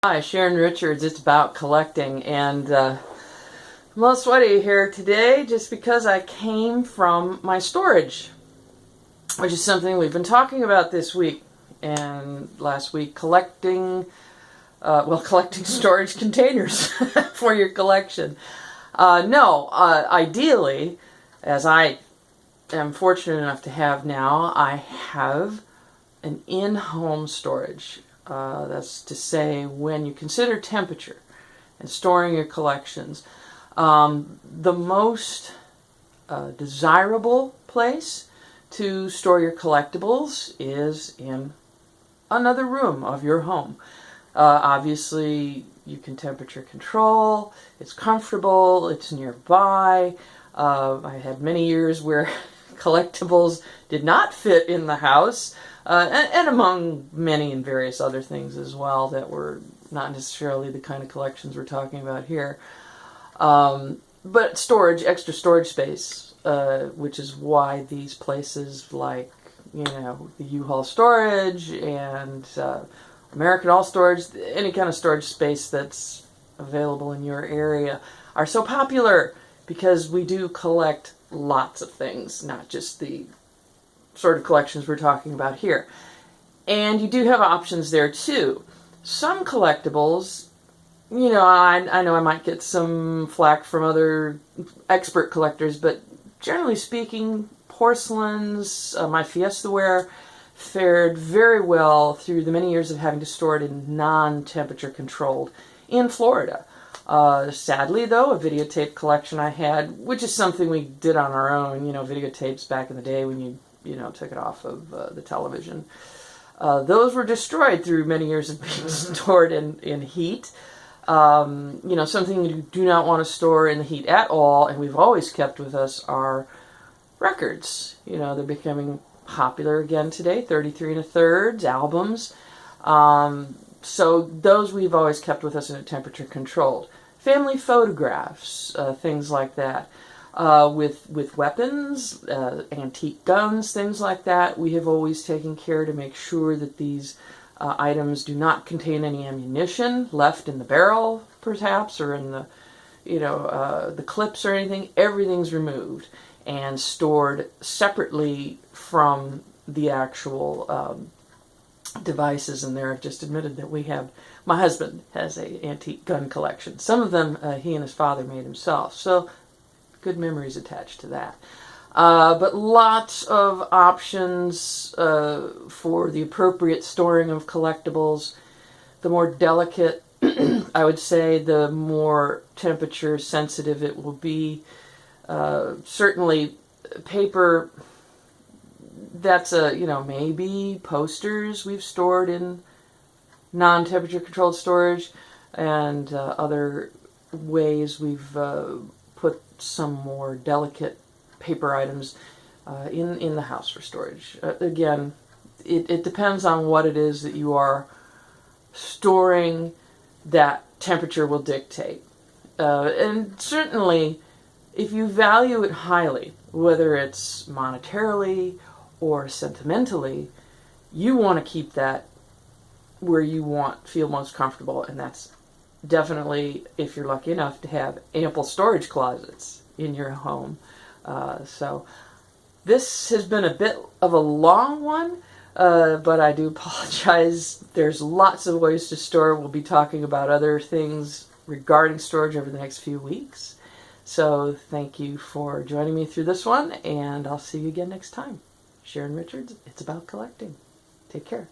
Hi, Sharon Richards. It's about collecting, and I'm a little sweaty here today just because I came from my storage, which is something we've been talking about this week and last week, collecting storage containers for your collection. Ideally, as I am fortunate enough to have now, I have an in-home storage. That's to say, when you consider temperature and storing your collections, the most desirable place to store your collectibles is in another room of your home. Obviously, you can temperature control, it's comfortable, it's nearby. I had many years where collectibles did not fit in the house, and among many and various other things as well that were not necessarily the kind of collections we're talking about here. But storage, extra storage space, which is why these places like, the U-Haul storage and American All Storage, any kind of storage space that's available in your area, are so popular because we do collect lots of things, not just the sort of collections we're talking about here. And you do have options there too. Some collectibles, I know I might get some flack from other expert collectors, but generally speaking, porcelains, my Fiestaware fared very well through the many years of having to store it in non-temperature controlled in Florida. Sadly, though, a videotape collection I had, which is something we did on our own, videotapes back in the day when you took it off of the television. Those were destroyed through many years of being stored in heat. Something you do not want to store in the heat at all, and we've always kept with us, are records. They're becoming popular again today, 33 1/3 albums. So those we've always kept with us in a temperature controlled. Family photographs, things like that. With weapons, antique guns, things like that, we have always taken care to make sure that these items do not contain any ammunition left in the barrel, perhaps, or in the clips or anything. Everything's removed and stored separately from the actual devices. And there, I've just admitted that my husband has an antique gun collection. Some of them he and his father made himself, so good memories attached to that. But lots of options for the appropriate storing of collectibles. The more delicate, I would say, the more temperature sensitive it will be. Certainly paper, that's maybe posters we've stored in non-temperature controlled storage, and other ways we've put some more delicate paper items in the house for storage. Again, it depends on what it is that you are storing that temperature will dictate. And certainly, if you value it highly, whether it's monetarily or sentimentally, you want to keep that where you feel most comfortable, and that's definitely if you're lucky enough to have ample storage closets in your home. So this has been a bit of a long one, but I do apologize. There's lots of ways to store. We'll be talking about other things regarding storage over the next few weeks. So thank you for joining me through this one, and I'll see you again next time. Sharon Richards, it's about collecting. Take care.